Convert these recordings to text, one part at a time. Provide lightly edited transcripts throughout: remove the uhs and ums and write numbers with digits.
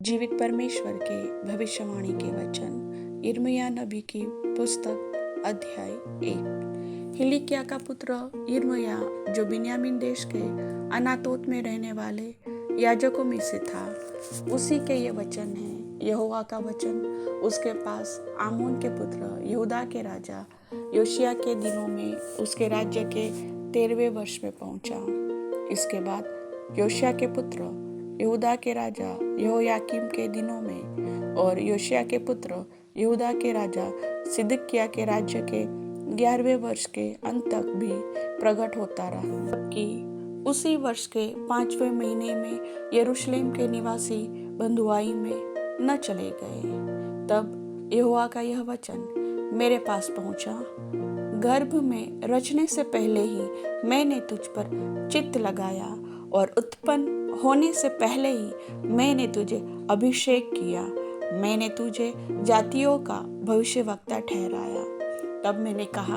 जीवित परमेश्वर के भविष्यवाणी के वचन यिर्मयाह नबी की पुस्तक अध्याय 1। हिल्किय्याह का पुत्र यिर्मयाह, जो बिन्यामीन देश के अनातोत में रहने वाले याजकों में से था, उसी के ये वचन हैं। यहोवा का वचन उसके पास आमोन के पुत्र यहूदा के राजा योशिय्याह के दिनों में उसके राज्य के 13वें वर्ष में पहुंचा। इसके बाद योशिय्याह के पुत्र यहूदा के राजा यहोयाकीम के दिनों में और योशिय्याह के पुत्र यहूदा के राजा सिदकिय्याह के राज्य के 11वें वर्ष के अंत तक भी प्रकट होता रहा। जबकि उसी वर्ष के 5वें महीने में यरूशलेम के निवासी बंधुआई में न चले गए। तब यहोवा का यह वचन मेरे पास पहुंचा, गर्भ में रचने से पहले ही मैंने तुझ पर चित्त लगाया और उत्पन्न होने से पहले ही मैंने तुझे अभिषेक किया। मैंने तुझे जातियों का भविष्यवक्ता ठहराया। तब मैंने कहा,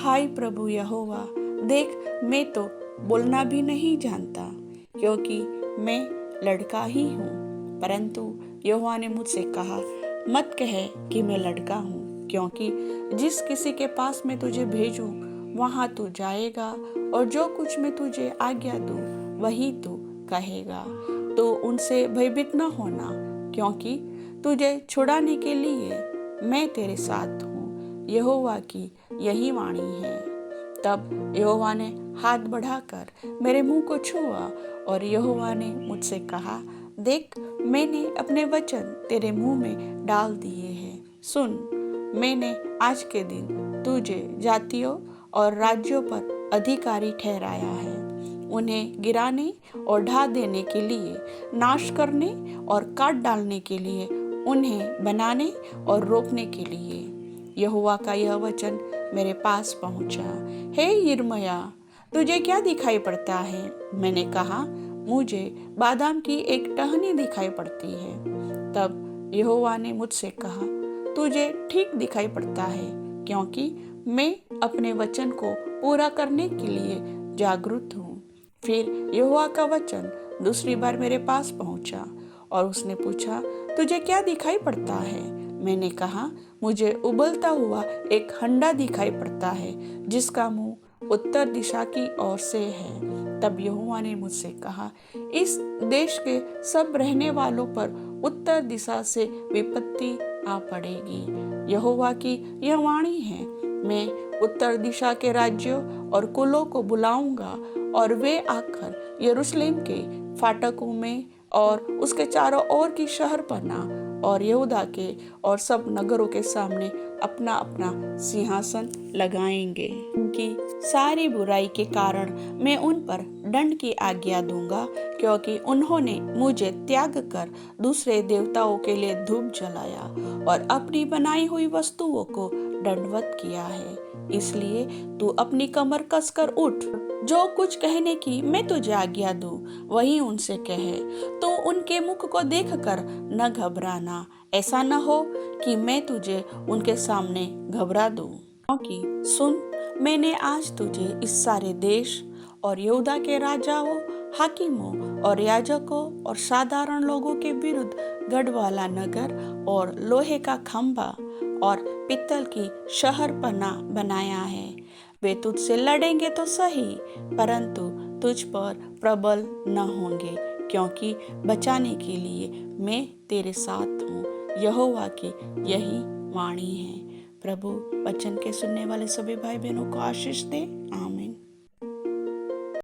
हाय प्रभु यहोवा, देख मैं तो बोलना भी नहीं जानता, क्योंकि मैं लड़का ही हूँ। परंतु यहोवा ने मुझसे कहा, मत कह कि मैं लड़का हूँ, क्योंकि जिस किसी के पास मैं तुझे भेजूं वहाँ तू जाएगा और जो कुछ मैं तुझे आज्ञा दूं वही तू कहेगा। तो उनसे भयभीत न होना, क्योंकि तुझे छुड़ाने के लिए मैं तेरे साथ हूँ। यहोवा की यही वाणी है। तब यहोवा ने हाथ बढ़ाकर मेरे मुंह को छुआ और यहोवा ने मुझसे कहा, देख मैंने अपने वचन तेरे मुंह में डाल दिए हैं। सुन, मैंने आज के दिन तुझे जातियों और राज्यों पर अधिकारी ठहराया है, उन्हें गिराने और ढा देने के लिए, नाश करने और काट डालने के लिए, उन्हें बनाने और रोपने के लिए। यहोवा का यह वचन मेरे पास पहुंचा। हे यिर्मयाह, तुझे क्या दिखाई पड़ता है? मैंने कहा, मुझे बादाम की एक टहनी दिखाई पड़ती है। तब यहोवा ने मुझसे कहा, तुझे ठीक दिखाई पड़ता है, क्योंकि मैं अपने वचन को पूरा करने के लिए जागरूक हूँ। फिर यहोवा का वचन दूसरी बार मेरे पास पहुंचा और उसने पूछा, तुझे क्या दिखाई पड़ता है? मैंने कहा, मुझे उबलता हुआ एक हंडा दिखाई पड़ता है, जिसका मुंह उत्तर दिशा की ओर से है। तब यहोवा ने मुझसे कहा, इस देश के सब रहने वालों पर उत्तर दिशा से विपत्ति आ पड़ेगी। यहोवा की यह वाणी है, मैं उत्तर दिशा के राज्यों और कुलों को बुलाऊंगा और वे आकर यरूशलेम के फाटकों में और उसके चारों ओर की शहरपनाह और यहूदा के और सब नगरों के सामने अपना अपना सिंहासन लगाएंगे। उनकी सारी बुराई के कारण मैं उन पर दंड की आज्ञा दूंगा, क्योंकि उन्होंने मुझे त्याग कर दूसरे देवताओं के लिए धूप जलाया और अपनी बनाई हुई वस्तुओं को दंडवत किया है। इसलिए तू अपनी कमर कसकर उठ, जो कुछ कहने की मैं तुझे आज्ञा दूं वही उनसे कहे। तो उनके मुख को देखकर न घबराना, ऐसा न हो कि मैं तुझे उनके सामने घबरा दूं। क्योंकि सुन, मैंने आज तुझे इस सारे देश और यहूदा के राजाओं, हाकिमों और याजकों और साधारण लोगों के विरुद्ध गढ़वाला नगर और लोहे का खंभा और पित्तल की शहरपनाह बनाया है। वे तुझसे लड़ेंगे तो सही, परंतु तुझ पर प्रबल न होंगे, क्योंकि बचाने के लिए मैं तेरे साथ हूँ। यहोवा की यही वाणी है। प्रभु वचन के सुनने वाले सभी भाई बहनों को आशीष दे। आमीन।